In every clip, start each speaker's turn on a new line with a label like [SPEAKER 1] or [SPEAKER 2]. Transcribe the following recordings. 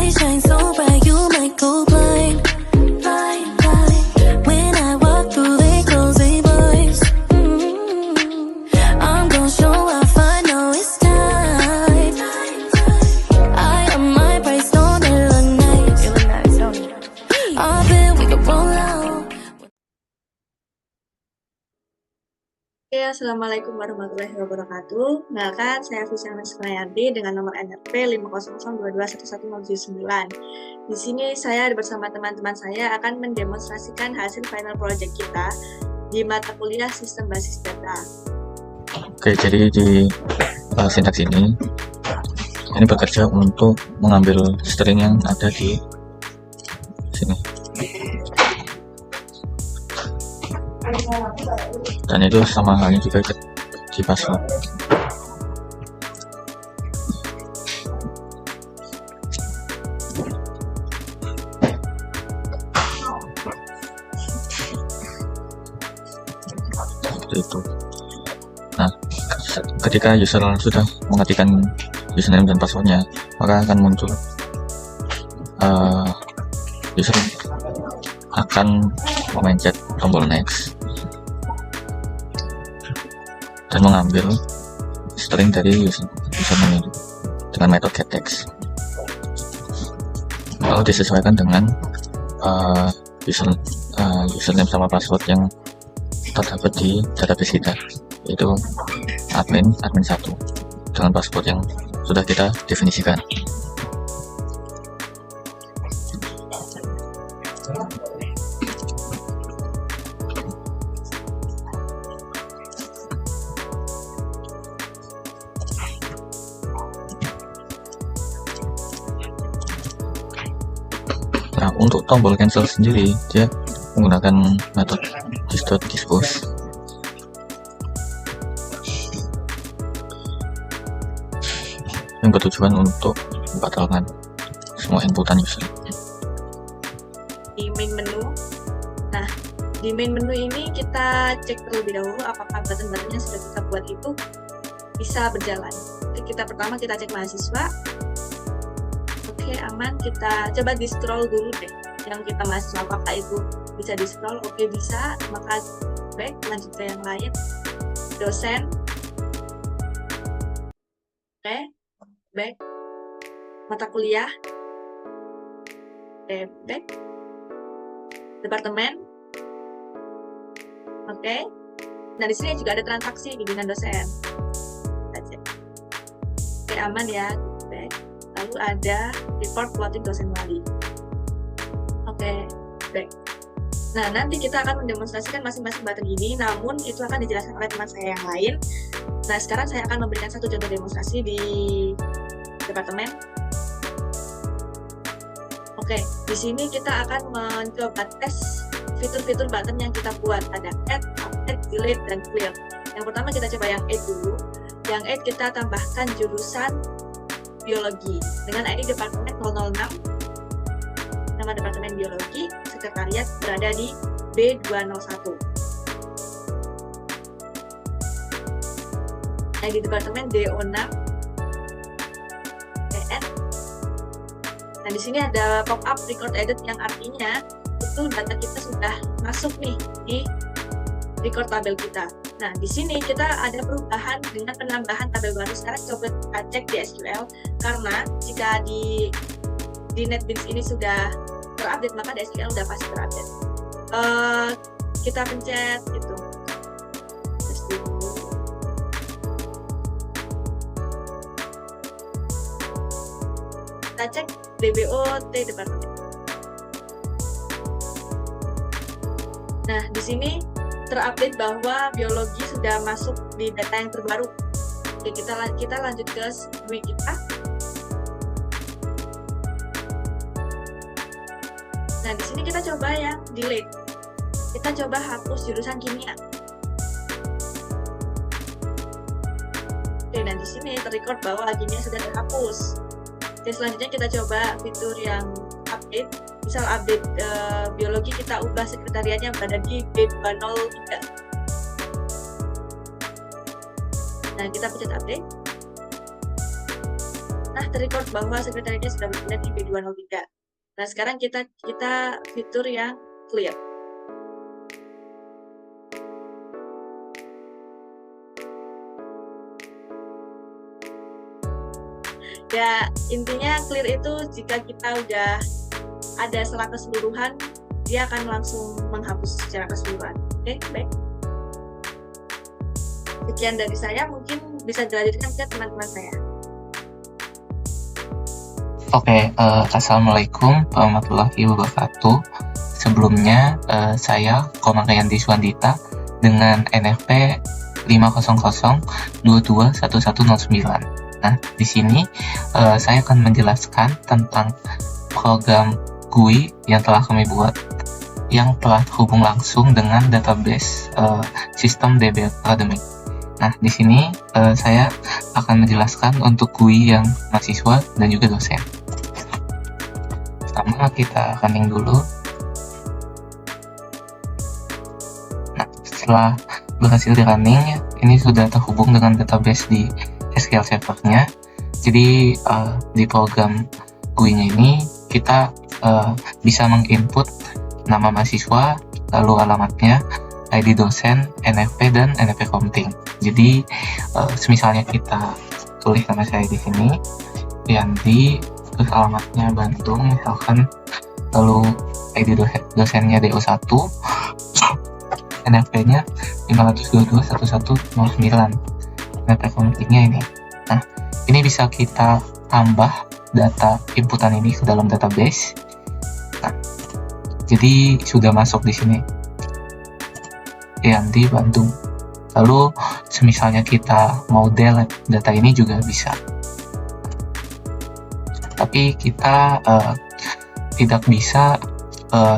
[SPEAKER 1] They shine so bright, you might go blind, blind, blind. When I walk through, they close their blinds. I'm gonna show off, I know it's time. I am my price, don't it look nice? It look nice, don't it? I bet we could roll out.
[SPEAKER 2] Oke, Assalamualaikum warahmatullahi wabarakatuh. Kenalkan, saya Fisya Nasrayardi dengan nomor NRP 500221179. Di sini saya bersama teman-teman saya akan mendemonstrasikan hasil final project kita di mata kuliah Sistem Basis Data.
[SPEAKER 3] Oke, jadi di sintaks ini bekerja untuk mengambil string yang ada di sini. Dan itu sama halnya juga di password. Seperti itu. Nah, ketika user sudah mengetikkan username dan passwordnya, maka akan muncul user akan memencet tombol next dan mengambil string dari username itu dengan metode getText, lalu disesuaikan dengan username sama password yang terdapat di database kita, yaitu admin 1 dengan password yang sudah kita definisikan. Nah, untuk tombol cancel sendiri dia menggunakan metode this.dispose yang bertujuan untuk membatalkan semua inputan user.
[SPEAKER 2] Di main menu. Nah, di main menu ini kita cek terlebih dahulu apakah button-button yang sudah kita buat itu bisa berjalan. Jadi pertama kita cek mahasiswa. Oke, aman. Kita coba di scroll dulu deh yang kita mahasiswa, apakah itu bisa di scroll. Oke, bisa, maka back, lanjut ke yang lain. Dosen. Oke, back. Mata kuliah. Oke, back. Departemen. Oke. Nah, di sini juga ada transaksi bimbingan dosen. Oke, aman ya. Back. Lalu ada report plotting dosen wali. Oke, baik. Nah, nanti kita akan mendemonstrasikan masing-masing button ini, namun itu akan dijelaskan oleh teman saya yang lain. Nah, sekarang saya akan memberikan satu contoh demonstrasi di departemen. Oke, di sini kita akan mencoba tes fitur-fitur button yang kita buat. Ada add, update, delete, dan clear. Yang pertama kita coba yang add dulu. Yang add kita tambahkan jurusan biologi dengan ID departemen 006, nama departemen biologi, sekretariat berada di B201. ID departemen DO6, PN. Nah, di sini ada pop-up record edit yang artinya itu data kita sudah masuk nih di record tabel kita. Nah, di sini kita ada perubahan dengan penambahan tabel baru. Sekarang coba kita cek di SQL, karena jika di NetBeans ini sudah terupdate, maka di SQL sudah pasti terupdate. Kita pencet itu. Kita cek DBOT departemen. Nah, di sini terupdate bahwa biologi sudah masuk di data yang terbaru. Oke, kita lanjut ke GUI kita. Nah, di sini kita coba yang delete. Kita coba hapus jurusan kimia. Oke, dan di sini terrecord bahwa kimia sudah terhapus. Oke, selanjutnya kita coba fitur yang update. Misal update biologi, kita ubah sekretariatnya berada di B203. Nah, kita pencet update. Nah, terrecord bahwa sekretariatnya sudah berpindah di B203. Nah, sekarang kita fitur yang clear. Ya, intinya clear itu jika kita udah ada salah keseluruhan, dia akan langsung menghapus secara keseluruhan. Oke, baik. Sekian dari saya, mungkin bisa dilanjutkan ke teman-teman saya.
[SPEAKER 4] Oke, Assalamualaikum warahmatullahi wabarakatuh. Sebelumnya, saya Komariandi Swandita dengan NFP 500221109. Nah, di sini saya akan menjelaskan tentang program GUI yang telah kami buat, yang telah terhubung langsung dengan database sistem DB Academic. Nah, di sini saya akan menjelaskan untuk GUI yang mahasiswa dan juga dosen. Pertama, kita running dulu. Nah, setelah berhasil di running, ini sudah terhubung dengan database di SQL Server-nya. Jadi di program GUI-nya ini kita bisa menginput nama mahasiswa, lalu alamatnya, ID dosen, NFP, dan NFP counting. Jadi semisalnya kita tulis nama saya di sini, Rianti, terus alamatnya Bandung misalkan, lalu ID dosennya DO1, NFP-nya 5221109, NFP counting-nya ini. Nah, ini bisa kita tambah data inputan ini ke dalam database. Nah, jadi sudah masuk di sini Rianti Bandung. Lalu semisalnya kita mau delete data ini juga bisa. Tapi kita tidak bisa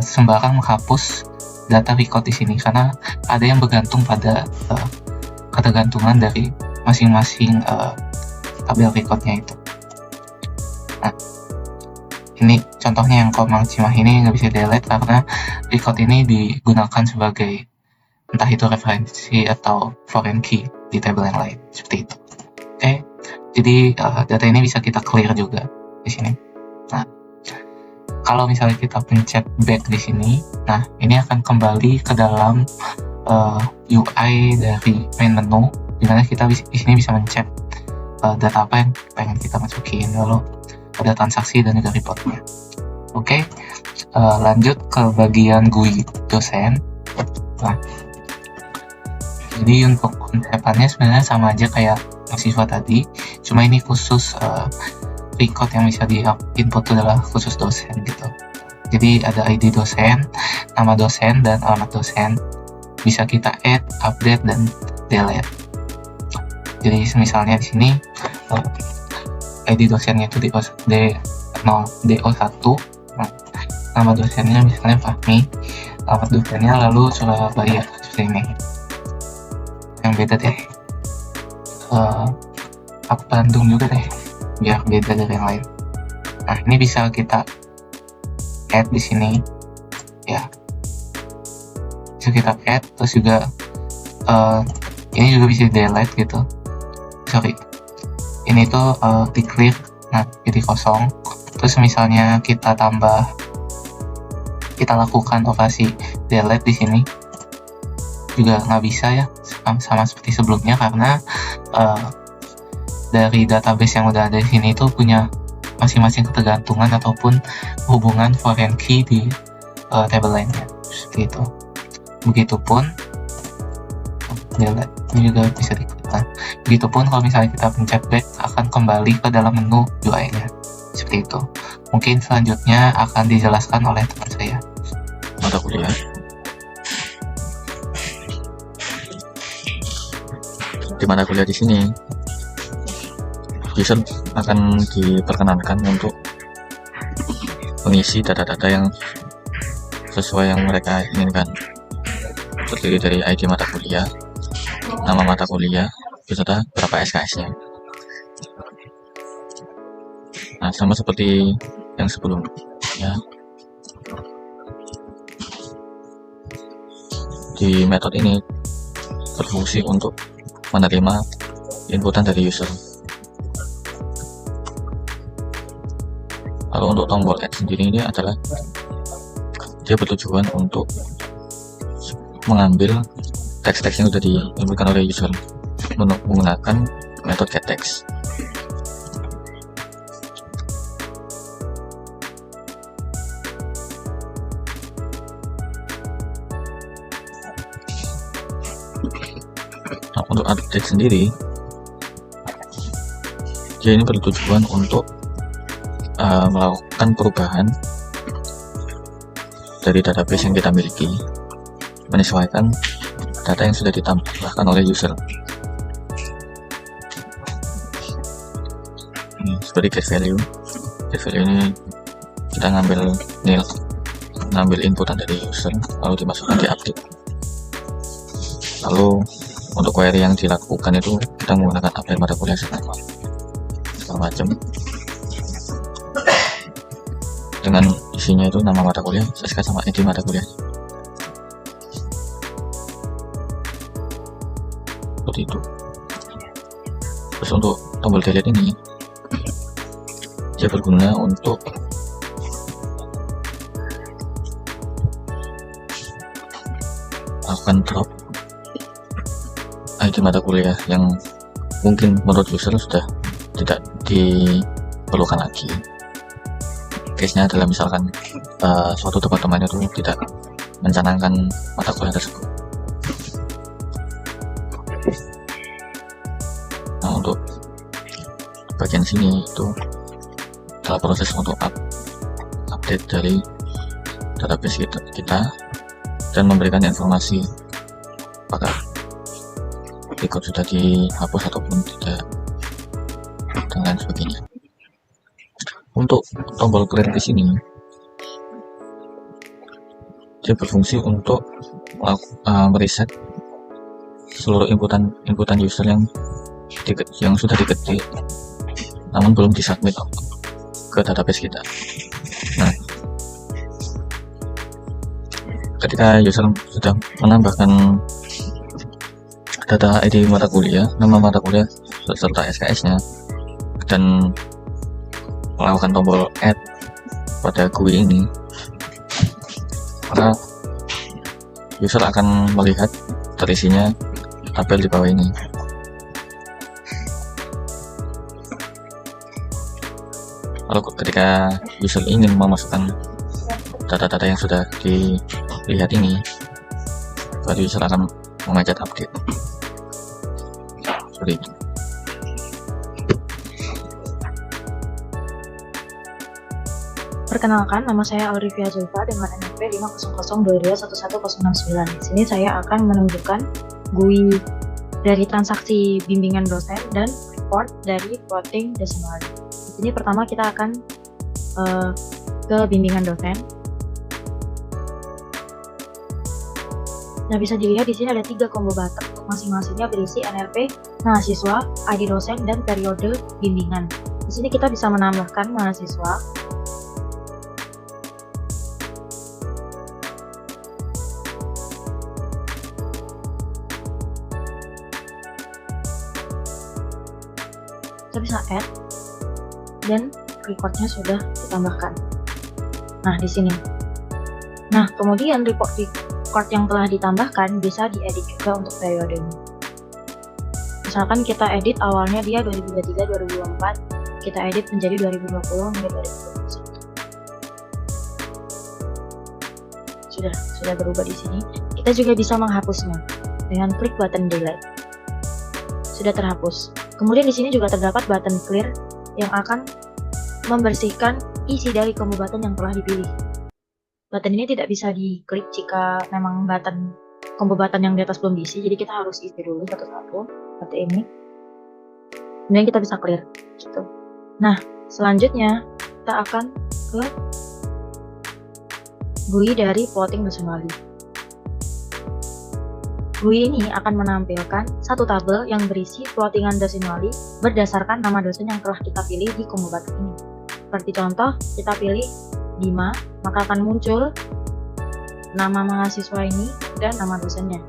[SPEAKER 4] sembarang menghapus data record di sini karena ada yang bergantung pada ketergantungan dari masing-masing tabel recordnya itu. Nah, ini contohnya yang Komang Cimah ini nggak bisa delete karena record ini digunakan sebagai entah itu referensi atau foreign key di tabel yang lain, seperti itu. Oke, jadi data ini bisa kita clear juga di sini. Nah, kalau misalnya kita pencet back di sini, nah ini akan kembali ke dalam UI dari main menu, dimana kita di sini bisa mencet data apa yang pengen kita masukin, lalu ada transaksi dan juga reportnya. Oke, lanjut ke bagian GUI dosen. Nah, jadi untuk konsepannya sebenarnya sama aja kayak mahasiswa tadi, cuma ini khusus record yang bisa di input adalah khusus dosen gitu. Jadi ada ID dosen, nama dosen, dan alamat dosen. Bisa kita add, update, dan delete. Jadi misalnya di sini ID dosennya itu DO1, nah, nama dosennya misalnya Fahmi, alamat dosennya lalu Surabaya, seperti ini. Yang beda deh, Bandung juga deh, biar beda dari yang lain. Nah, ini bisa kita add di sini, ya. Bisa kita add, terus juga ini juga bisa delete gitu. Sorry, ini tuh di clear, nah jadi kosong. Terus misalnya kita lakukan operasi delete di sini juga nggak bisa ya, sama seperti sebelumnya karena dari database yang udah ada di sini itu punya masing-masing ketergantungan ataupun hubungan foreign key di table lainnya, seperti itu. Begitupun delete ini juga bisa diklik. Nah, begitupun kalau misalnya kita pencet back akan kembali ke dalam menu UI-nya, seperti itu. Mungkin selanjutnya akan dijelaskan oleh teman saya.
[SPEAKER 3] Mata kuliah. Di mata kuliah di sini, user akan diperkenankan untuk mengisi data-data yang sesuai yang mereka inginkan, terdiri dari ID mata kuliah, nama mata kuliah, beserta berapa SKS-nya. Nah, sama seperti yang sebelumnya, di metode ini berfungsi untuk menerima inputan dari user. Kalau untuk tombol add sendiri ini adalah dia bertujuan untuk mengambil teks-teks yang sudah diinputkan oleh user menggunakan metode getText. Nah, untuk update sendiri, dia ini bertujuan untuk melakukan perubahan dari database yang kita miliki, menyesuaikan data yang sudah ditambahkan oleh user. Ini seperti get value. Get value ini kita ngambil inputan dari user lalu dimasukkan di update. Lalu untuk query yang dilakukan itu kita menggunakan update mata kuliah segala macam, dengan isinya itu nama mata kuliah, SK sama ID mata kuliah. Seperti itu. Terus untuk tombol delete ini dia berguna untuk melakukan drop ID mata kuliah yang mungkin menurut user sudah tidak diperlukan lagi. Case-nya adalah misalkan suatu departemen itu tidak mencanangkan mata kuliah tersebut. Nah, untuk bagian sini itu adalah proses untuk update dari database kita dan memberikan informasi apakah record sudah dihapus ataupun tidak, dan lain sebagainya. Untuk tombol clear di sini dia berfungsi untuk mereset seluruh inputan user yang sudah diketik namun belum disubmit ke database kita. Nah, ketika user sudah menambahkan data ID mata kuliah, nama mata kuliah serta SKS-nya, dan melakukan tombol add pada GUI ini, maka user akan melihat terisinya tabel di bawah ini. Lalu ketika user ingin memasukkan data-data yang sudah dilihat ini, baru user akan memencet update. Seperti itu.
[SPEAKER 5] Perkenalkan, nama saya Aurivia Zulfa dengan NPM 500221169. Di sini saya akan menunjukkan GUI dari transaksi bimbingan dosen dan report dari plotting decimal. Di sini pertama kita akan ke bimbingan dosen. Nah, bisa dilihat di sini ada 3 combo button, masing-masingnya berisi NRP mahasiswa, ID dosen, dan periode bimbingan. Di sini kita bisa menambahkan mahasiswa. Kita bisa add dan recordnya sudah ditambahkan. Nah, di sini. Nah, kemudian record yang telah ditambahkan bisa diedit juga untuk periodenya. Misalkan kita edit awalnya dia 2023-2024, kita edit menjadi 2020 hingga 2021. Sudah berubah di sini. Kita juga bisa menghapusnya dengan klik button delete. Sudah terhapus. Kemudian di sini juga terdapat button clear yang akan membersihkan isi dari combo button yang telah dipilih. Button ini tidak bisa diklik jika memang combo button yang di atas belum diisi, jadi kita harus isi dulu satu-satu seperti ini. Kemudian kita bisa clear gitu. Nah, selanjutnya kita akan ke GUI dari plotting dosen wali. GUI ini akan menampilkan satu tabel yang berisi plottingan dosen wali berdasarkan nama dosen yang telah kita pilih di combo button ini. Seperti contoh, kita pilih Bima, maka akan muncul nama mahasiswa ini dan nama dosennya.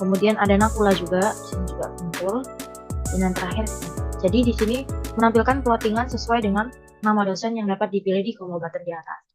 [SPEAKER 5] Kemudian ada Nakula juga, di sini juga muncul. Dan yang terakhir, jadi di sini menampilkan plottingan sesuai dengan nama dosen yang dapat dipilih di combo button di atas.